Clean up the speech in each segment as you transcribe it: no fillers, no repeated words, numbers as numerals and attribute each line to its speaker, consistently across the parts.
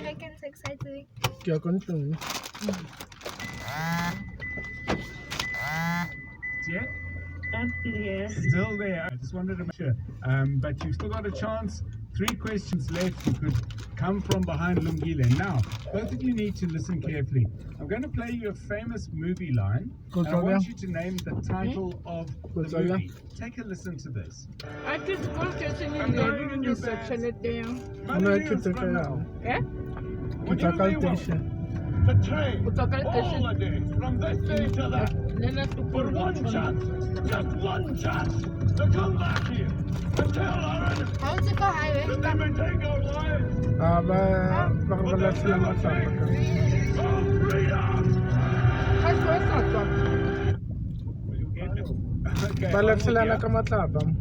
Speaker 1: making so excited.
Speaker 2: You're continuing.
Speaker 3: Yeah? Still there. I just wanted to make sure. But you've still got a chance. 3 questions left. You could come from behind Lungile. Now, both of you need to listen carefully. I'm going to play you a famous movie line. And I want you to name the title of the movie. Take a listen to this.
Speaker 4: I just want to sing in the section it down.
Speaker 2: I'm going to take it out.
Speaker 4: Eh?
Speaker 5: The train, all the day, from this day to that. For one chance, just one chance, to come back here and tell our enemies
Speaker 1: How's it go highway?
Speaker 5: that they may take our lives.
Speaker 2: Bakal selamat sampai.
Speaker 5: For freedom!
Speaker 2: Balik sila na kamatlabang.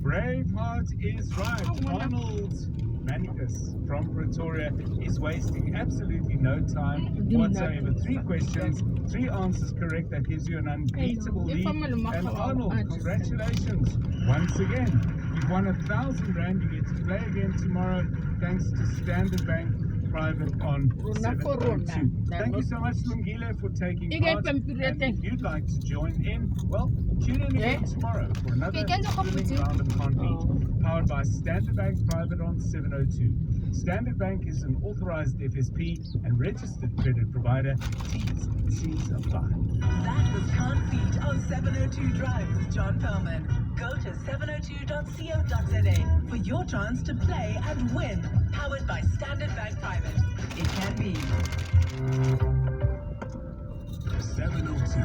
Speaker 3: Braveheart is right. Arnold Manicus from Pretoria is wasting absolutely no time whatsoever. 3 questions, 3 answers correct. That gives you an unbeatable lead. And Arnold, congratulations once again. You've won 1,000 rand. You get to play again tomorrow thanks to Standard Bank Private on 702. Thank you so much, Lungile, for taking part. And if you'd like to join in, well, tune in again tomorrow for another thrilling round of Conbeat, powered by Standard Bank Private on 702. Standard Bank is an authorized FSP and registered credit provider. T's apply.
Speaker 6: That was Conbeat on 702 Drive with John Perlman. Go to 702.co.za for your chance to play and win. Powered by Standard Bank Private. It can be.
Speaker 5: 702.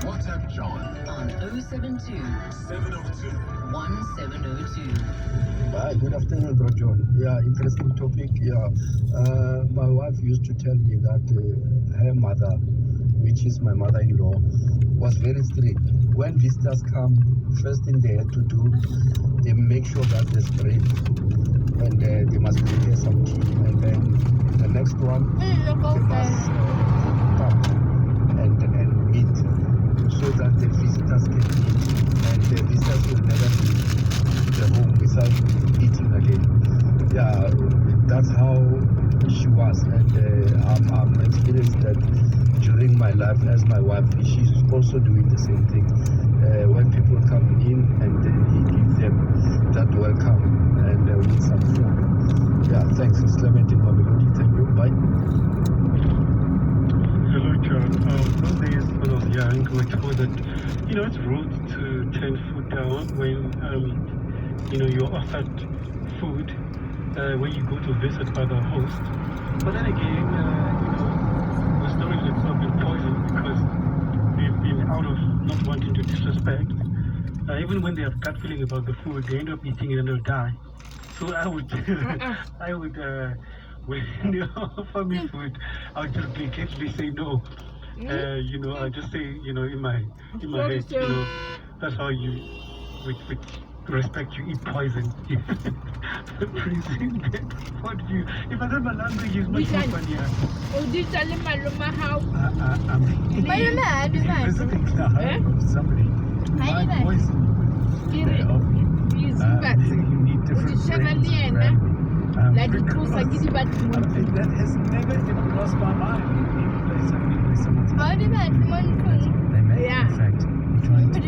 Speaker 5: WhatsApp John
Speaker 6: On 072
Speaker 5: 702.
Speaker 6: 1702.
Speaker 7: Good afternoon, Bro John. Yeah, interesting topic. Yeah, my wife used to tell me that her mother, which is my mother-in-law, was very strict. When visitors come, first thing they have to do, they make sure that there's bread, and they must prepare some tea, and then the next one, they must pap and meat, so that the visitors can eat, and the visitors will never leave the home without eating again. Yeah, that's how she was, and I'm experienced that during my life as my wife. She's also doing the same thing. When people come in, and he gives them that welcome and with some food. Yeah, thanks. It's Clement in Mamelodi. Thank you. Bye.
Speaker 8: Hello, John. Those days when I was young, we were told that, it's rude to turn food down when, you're offered food when you go to visit by the host. But then again, the stories have been poisoned because they've been out of not wanting to disrespect. Even when they have gut feeling about the food, they end up eating it and they'll die. So I would, when they offer me food, I would just blatantly say no. I just say, in my head, that's how you, with respect, you eat poison. What do you? If I don't know language, is much more funnier.
Speaker 4: Oh, this is my how.
Speaker 3: I'm visiting the home of somebody who might poison you with their offering. You need different friends. That has never even crossed my mind. Any place I've been with someone. They may, in fact, be trying to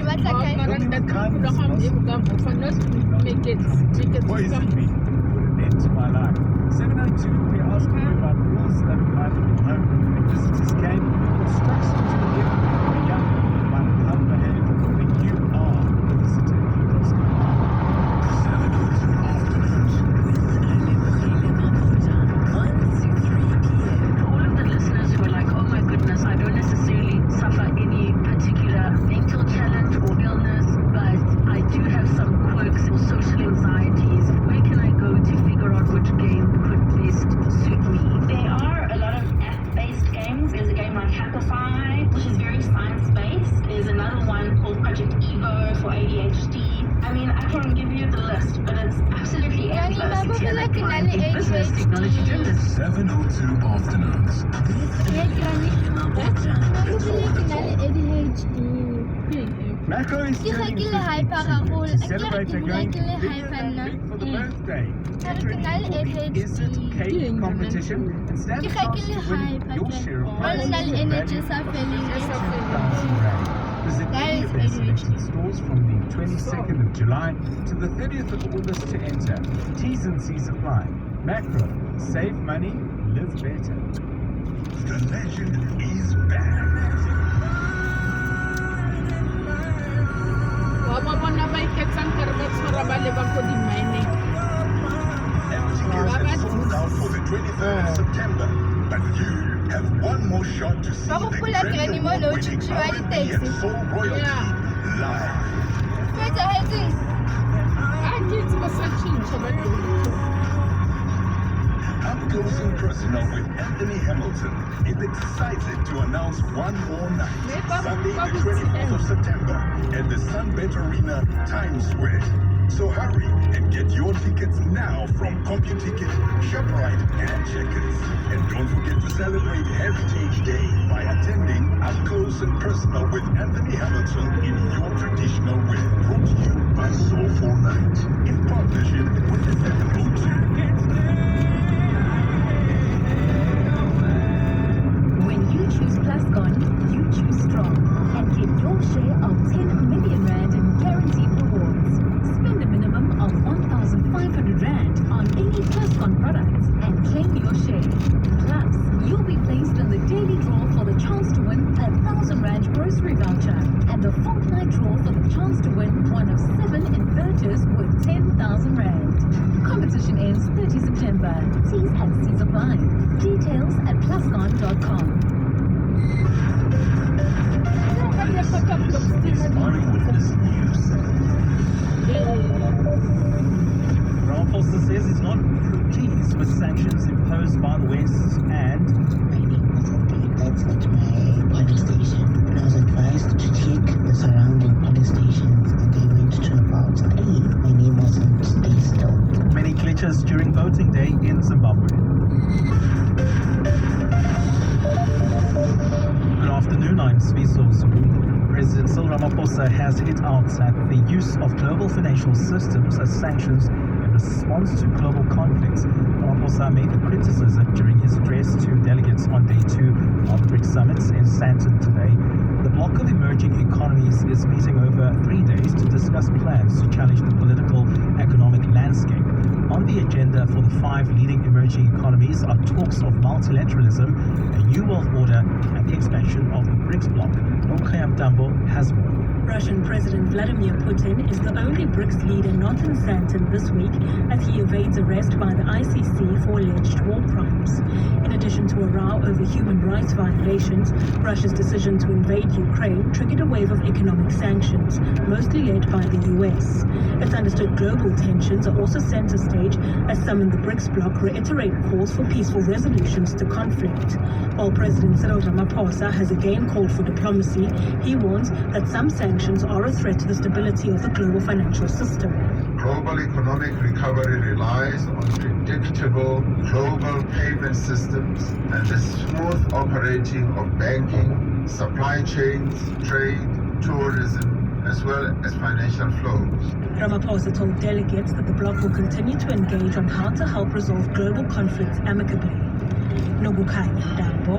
Speaker 3: poison me, put an end to my life. 702, we're asking you about rules that apply for your home and visitors can. Instructions to give the young about how to behave when you are the visitor in your home. 702 afternoons.
Speaker 6: For all of the listeners who are like, oh my goodness, I don't necessarily suffer any particular mental challenge or illness, but I do have some quirks or social anxieties. Where can I go to figure out which game could best suit me?
Speaker 9: There are a lot of app-based games. There's a game like Hackify, which is very science-based. There's another one called Project Evo for ADHD. I mean, I can give you the list, but it's absolutely endless. It's like business technology driven.
Speaker 5: 702 afternoons.
Speaker 3: Macro is
Speaker 1: Ke
Speaker 3: turning
Speaker 1: rekile hyper
Speaker 3: 52
Speaker 1: haholo.
Speaker 3: to
Speaker 1: Akere
Speaker 3: celebrate
Speaker 1: ke
Speaker 3: and
Speaker 1: dula
Speaker 3: going
Speaker 1: ke le
Speaker 3: bigger
Speaker 1: hyper
Speaker 3: than
Speaker 1: nna.
Speaker 3: big for the birthday. Get
Speaker 1: Ke
Speaker 3: ready
Speaker 1: na le
Speaker 3: for the Is It
Speaker 1: ADHD.
Speaker 3: Cake competition and stand a
Speaker 1: Ke
Speaker 3: chance
Speaker 1: rekile
Speaker 3: to win
Speaker 1: hyper
Speaker 3: your
Speaker 1: ke.
Speaker 3: share of
Speaker 1: Ha le na le
Speaker 3: prizes
Speaker 1: energy
Speaker 3: valued
Speaker 1: sa
Speaker 3: at
Speaker 1: feleng.
Speaker 3: 10,000 rand. Visit any of their selected stores from the 22nd of July to the 30th of August to enter. T's and C's apply. Macro. Save money, live better.
Speaker 5: The legend is back.
Speaker 4: Wa ba bona ba iketsang ka re ba tshwara ba leba ko di-mining.
Speaker 5: Tickets have sold out for the 23rd of September, but you have one more shot to see
Speaker 1: Ba go
Speaker 5: the
Speaker 1: pula ke
Speaker 5: Grammy
Speaker 1: ni mo lo
Speaker 5: Award-winning
Speaker 1: chuchu wa
Speaker 5: R&B and
Speaker 1: di-taxi.
Speaker 5: soul royalty live.
Speaker 1: Ke etsahetseng?
Speaker 4: Ah, ke itse ba sa tjhentjha ba teng.
Speaker 5: Up close and personal with Anthony Hamilton is excited to announce one more night, Sunday the 24th of September at the Sunbet Arena, Times Square. So hurry and get your tickets now from CompuTicket, ShopRite, and Checkers. And don't forget to celebrate Heritage Day by attending Up Close and Personal with Anthony Hamilton in your traditional way. Brought to you by Soulful Night in partnership with 702.
Speaker 6: When you choose Plascon, you choose strong and get your share of 10 million rand in guaranteed rewards. Spend a minimum of 1,500 rand on any Plascon products and claim your share. Plus, you'll be placed in the daily draw for the chance to win a 1,000 rand grocery voucher and the fortnight draw for the chance to win one of 7 inverters worth 10,000 rand. Competition ends 30 September. T's and C's apply. Details at pluscon.com.
Speaker 5: Eyewitness News.
Speaker 10: Ramaphosa says he's not pleased with sanctions imposed by the West and
Speaker 11: My name was indeed that's at my police station. And I was advised to check the surrounding police stations and they went to about 3. My name wasn't stay still.
Speaker 10: many glitches during voting day in Zimbabwe. Good afternoon, I'm Sviso Zulu. President Cyril Ramaphosa has hit out at the use of global financial systems as sanctions in response to global conflicts. Ramaphosa made the criticism during his address to delegates on day 2 of the BRICS summits in Sandton today. The bloc of emerging economies is meeting over 3 days to discuss plans to challenge the political economic landscape. On the agenda for the 5 leading emerging economies are talks of multilateralism, a new world order, and the expansion of the BRICS bloc. Okayam Tambo has more.
Speaker 6: Russian President Vladimir Putin is the only BRICS leader not in Sandton this week as he evades arrest by the ICC for alleged war crimes. In addition to a row over human rights violations, Russia's decision to invade Ukraine triggered a wave of economic sanctions, mostly led by the US. It's understood global tensions are also center stage as some in the BRICS bloc reiterate calls for peaceful resolutions to conflict. While President Cyril Ramaphosa has again called for diplomacy, he warns that some sanctions are a threat to the stability of the global financial system.
Speaker 12: Global economic recovery relies on predictable global payment systems and the smooth operating of banking, supply chains, trade, tourism, as well as financial flows.
Speaker 6: Ramaphosa told delegates that the bloc will continue to engage on how to help resolve global conflicts amicably. Nobukhanya Dambo,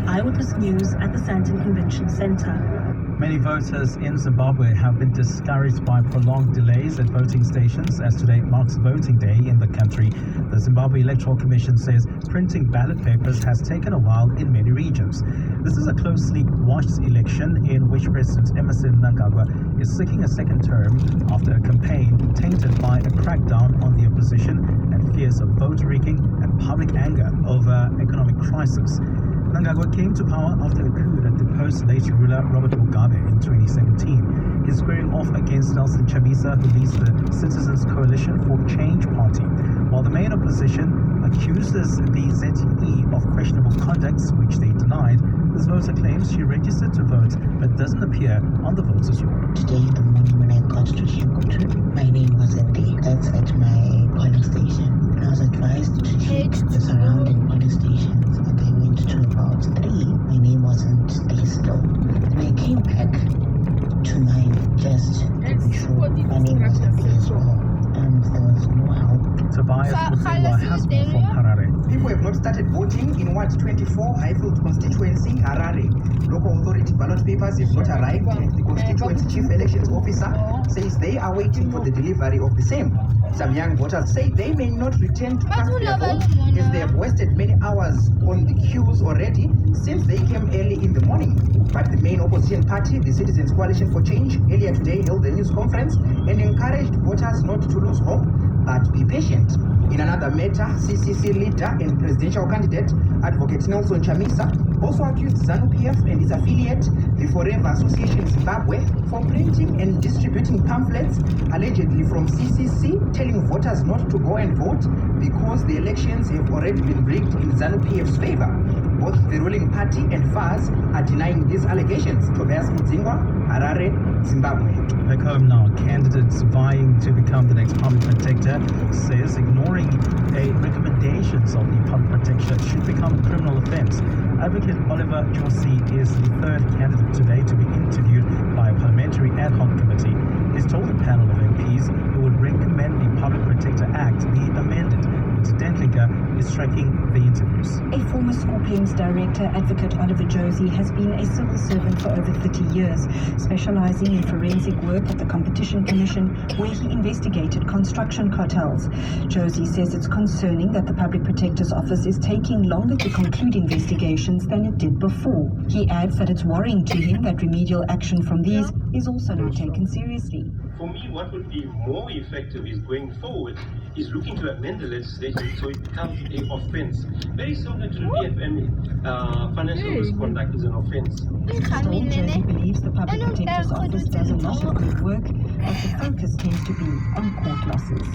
Speaker 6: Eyewitness News at the Sandton Convention Center.
Speaker 10: Many voters in Zimbabwe have been discouraged by prolonged delays at voting stations as today marks voting day in the country. The Zimbabwe Electoral Commission says printing ballot papers has taken a while in many regions. This is a closely watched election in which President Emmerson Mnangagwa is seeking a second term after a campaign tainted by a crackdown on the opposition and fears of vote rigging and public anger over economic crisis. Mnangagwa came to power after a coup that deposed late ruler Robert Mugabe in 2017. He's squaring off against Nelson Chamisa, who leads the Citizens Coalition for Change Party, while the main opposition accuses the ZTE of questionable conducts, which they denied. This voter claims she registered to vote but doesn't appear on the voters' roll.
Speaker 11: Today in the morning when I got to Tuiton, my name wasn't there. That's at my polling station. And I was advised to check the surrounding polling stations and I went to about 3. My name wasn't there still. And I came back to my just to be sure my name was in play as well. And there was no help.
Speaker 10: Tobias Mutengwa has more from Harare.
Speaker 13: People have not started voting in Ward 24 Highfield constituency, Harare. Local authority ballot papers have not arrived, and the constituency chief elections officer says they are waiting for the delivery of the same. Some young voters say they may not return to cast their vote as they have wasted many hours on the queues already since they came early in the morning. But the main opposition party, the Citizens Coalition for Change, earlier today held a news conference and encouraged voters not to lose hope but be patient. In another matter, CCC leader and presidential candidate Advocate Nelson Chamisa also accused ZANU-PF and its affiliate, the Forever Association Zimbabwe, for printing and distributing pamphlets allegedly from CCC telling voters not to go and vote because the elections have already been rigged in ZANU-PF's favor. Both the ruling party and FAS are denying these allegations. Tobias Mutengwa, Harare, Zimbabwe.
Speaker 10: Back home now, candidates vying to become the next public protector says ignoring recommendations of the public protector should become a criminal offence. Advocate Oliver Josi is the third candidate today to be interviewed by a parliamentary ad hoc committee. He's told the panel of MPs who would recommend the Public Protector Act be amended. Dentlinger is tracking the interviews.
Speaker 14: A former school claims director, Advocate Oliver Josie, has been a civil servant for over 30 years, specializing in forensic work at the Competition Commission, where he investigated construction cartels. Josie says it's concerning that the Public Protector's Office is taking longer to conclude investigations than it did before. He adds that it's worrying to him that remedial action from these is also not taken seriously.
Speaker 8: For me, what would be more effective is going forward is looking to amend the legislation so it becomes an offence. Very similar to the BFM, financial misconduct is an offence.
Speaker 14: Still, Josie believes the Public Protector's Office does a lot of good work, but the focus tends to be on court losses.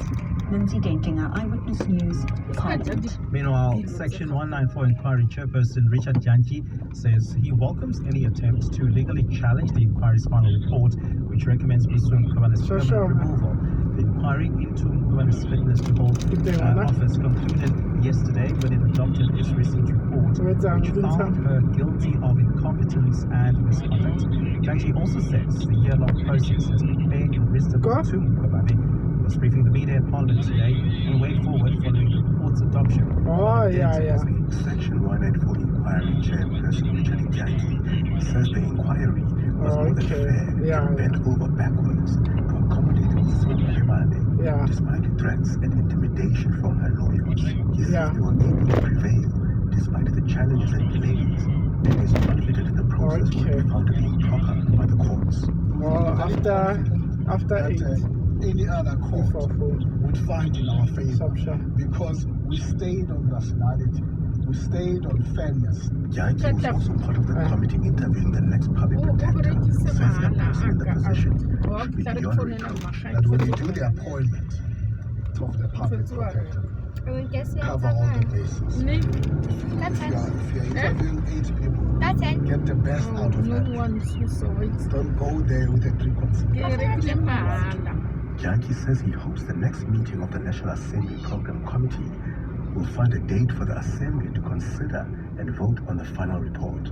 Speaker 14: Lindsay Dentinger, Eyewitness News, Parliament.
Speaker 10: Meanwhile, Section 194 Inquiry Chairperson Richard Janki says he welcomes any attempt to legally challenge the inquiry's final report, which recommends Mr. Mkhwana's permanent removal. The inquiry into Mkhwana's fitness to hold office concluded yesterday when it adopted its recent report, which found her guilty of incompetence and misconduct. Janki also says the year-long process has prepared wisdom to Mkhwana. Was briefing the media in Parliament today and way forward following the report's adoption.
Speaker 5: Section 194 Inquiry Chairperson Richard Janki says the inquiry was more than fair and bent over backwards to accommodate Mkhwana despite threats and intimidation from her lawyers. He says they were able to prevail despite the challenges and delays and is confident the process will be found to be improper by the courts.
Speaker 2: Well, after 8.
Speaker 15: Any other court would find in our favor because we stayed on rationality, we stayed on fairness.
Speaker 5: Janki was also part of the committee interviewing the next public protector, says the person in the position should be beyond reproach.
Speaker 15: That when you do the appointment of the public protector, cover all the bases. If you're interviewing 8 people, get the best out of them. Don't go there with a preconceived.
Speaker 5: Janki says he hopes the next meeting of the National Assembly Program Committee will find a date for the Assembly to consider and vote on the final report.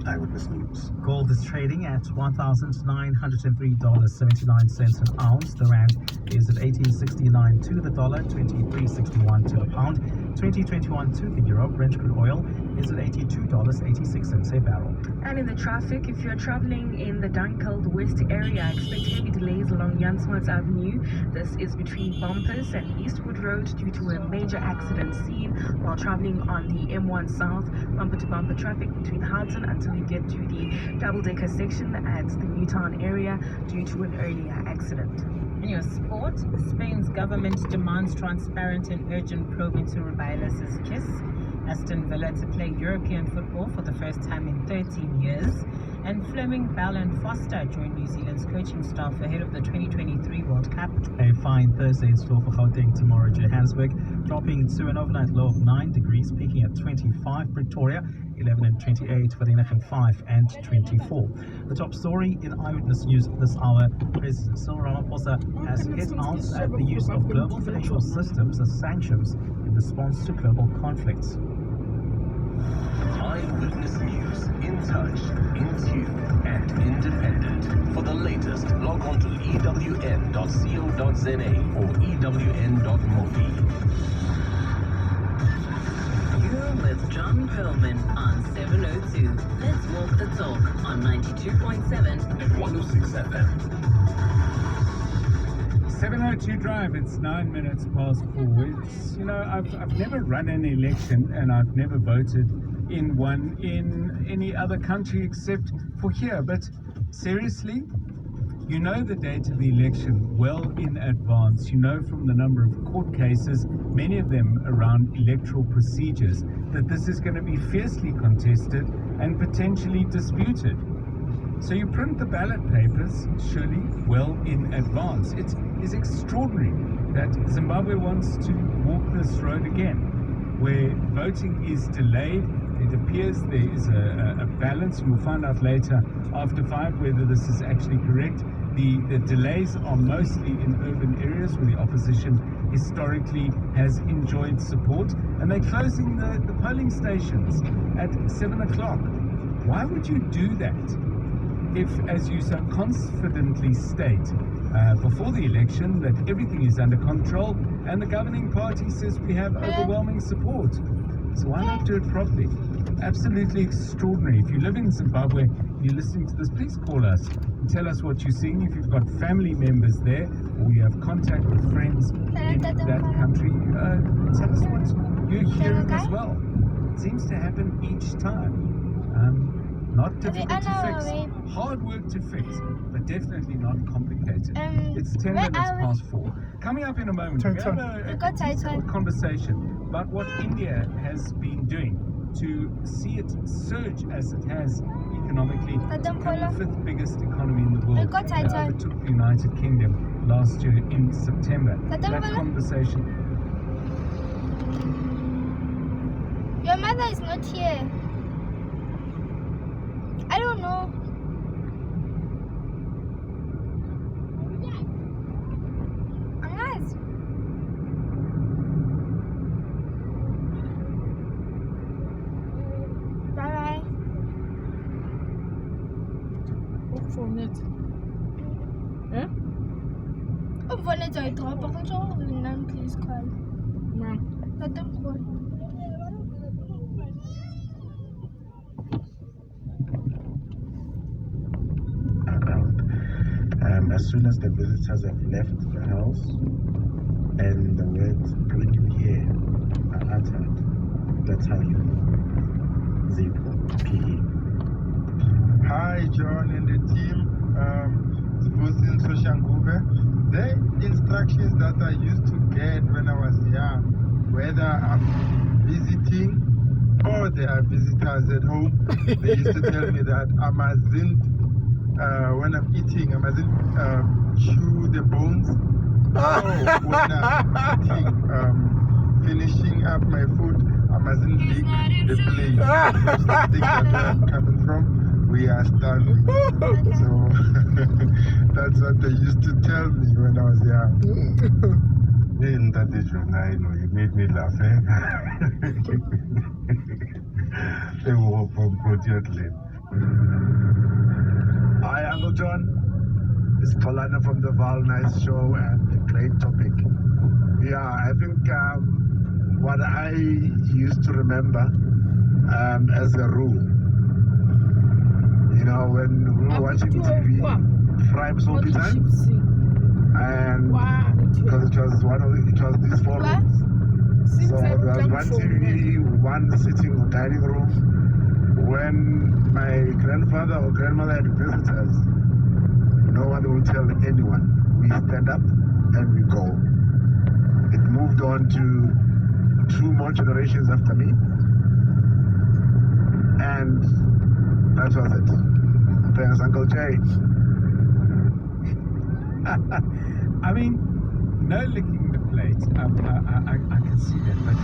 Speaker 5: Eyewitness News.
Speaker 10: Gold is trading at $1,903.79 an ounce. The rand is at 18.69 to the dollar, 23.61 to the pound, 20.21 to the euro. Brent crude oil is at $82.86 a barrel.
Speaker 6: And in the traffic, if you're traveling in the Dunkeld West area, expect heavy delays along Jan Smuts Avenue. This is between Bumpers and Eastwood Road due to a major accident seen while traveling on the M1 South. Bumper-to-bumper traffic between Houghton until you get to the double-decker section at the Newtown area due to an earlier accident.
Speaker 16: In your sport, Spain's government demands transparent and urgent probe into Rubiales' kiss. Aston Villa to play European football for the first time in 13 years. And Fleming, Bell and Foster join New Zealand's coaching staff ahead of the 2023 World Cup.
Speaker 10: A fine Thursday in store for Gauteng tomorrow. Johannesburg dropping to an overnight low of 9 degrees, peaking at 25. Pretoria 11 and 28, Vereeniging 5 and 24. The top story in Eyewitness News this hour: President Cyril Ramaphosa has hit out at the use of global financial systems as sanctions in response to global conflicts.
Speaker 17: Eyewitness news, in touch, in tune, and independent. For the latest, log on to ewn.co.za or ewn.mobi.
Speaker 6: You're with John Perlman on 702. Let's walk the talk on 92.7
Speaker 17: and 106 FM.
Speaker 3: 702 Drive, it's 9 minutes past 4. It's, you know, I've never run an election and I've never voted in one in any other country except for here. But seriously, you know the date of the election well in advance. You know from the number of court cases, many of them around electoral procedures, that this is going to be fiercely contested and potentially disputed. So you print the ballot papers, surely, well in advance. It is extraordinary that Zimbabwe wants to walk this road again, where voting is delayed. It appears there is a balance, and we'll find out later after 5 whether this is actually correct. The delays are mostly in urban areas where the opposition historically has enjoyed support, and they're closing the polling stations at 7 o'clock. Why would you do that if, as you so confidently state before the election, that everything is under control and the governing party says we have overwhelming support? So why not do it properly? Absolutely extraordinary. If you live in Zimbabwe and you're listening to this, please call us and tell us what you're seeing. If you've got family members there or you have contact with friends in that country, tell us what you're hearing as well. It seems to happen each time. Not difficult to fix, hard work to fix, but definitely not complicated. It's 10 minutes past 4. Coming up in a moment, we have a conversation about what India has been doing to see it surge as it has economically, to become the 5th biggest economy in the world. It overtook the United Kingdom last year in September. That conversation.
Speaker 1: Your mother is not here. I don't know. Nice. Bye.
Speaker 4: Ook voor net. Hè?
Speaker 1: Ook voor net uit drop. Ik ga zo een naam please call.
Speaker 4: Maar.
Speaker 1: Dat hem gewoon.
Speaker 7: As soon as the visitors have left the house and the words "bring him here" are uttered, that's how you know. Zippo, PE.
Speaker 2: Hi, John and the team. Tuiton Soshanguve. The instructions that I used to get when I was young, whether I'm visiting or there are visitors at home, they used to tell me that I mustn't. When I'm eating, I mustn't chew the bones. When I'm eating, finishing up my food, I mustn't lick the plate. That's the thing that where I'm coming from. We are starving. So that's what they used to tell me when I was young.
Speaker 12: In that vision, I know you made me laugh. They were from Proteatlet.
Speaker 7: Hi, Uncle John. It's Tolana from the Val Nice Show and a great topic. Yeah, I think what I used to remember as a rule, you know, when we were watching TV, Prime Soapy Time, and because it was these 4 rooms. So there was one TV, one sitting dining room. When my grandfather or grandmother had visitors, no one will tell anyone. We stand up and we go. It moved on to 2 more generations after me, and that was it. Thanks, Uncle Jay.
Speaker 3: I mean, no licking the plate. I can see that, but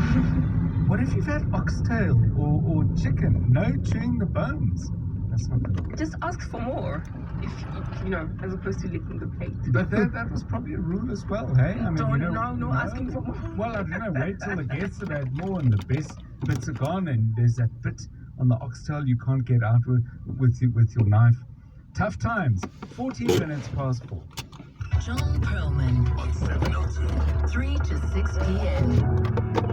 Speaker 3: what if you've had oxtail or chicken? No chewing the bones. That's not good.
Speaker 6: Just ask for more.
Speaker 4: as opposed to licking the plate.
Speaker 3: But that was probably a rule as well, hey? I mean,
Speaker 4: no, asking for more.
Speaker 3: Well, I don't know, wait till it gets to that more and the best bits are gone and there's that bit on the oxtail you can't get out with your knife. Tough times. 14 minutes past 4.
Speaker 6: John Perlman on 702. 3 to 6 p.m.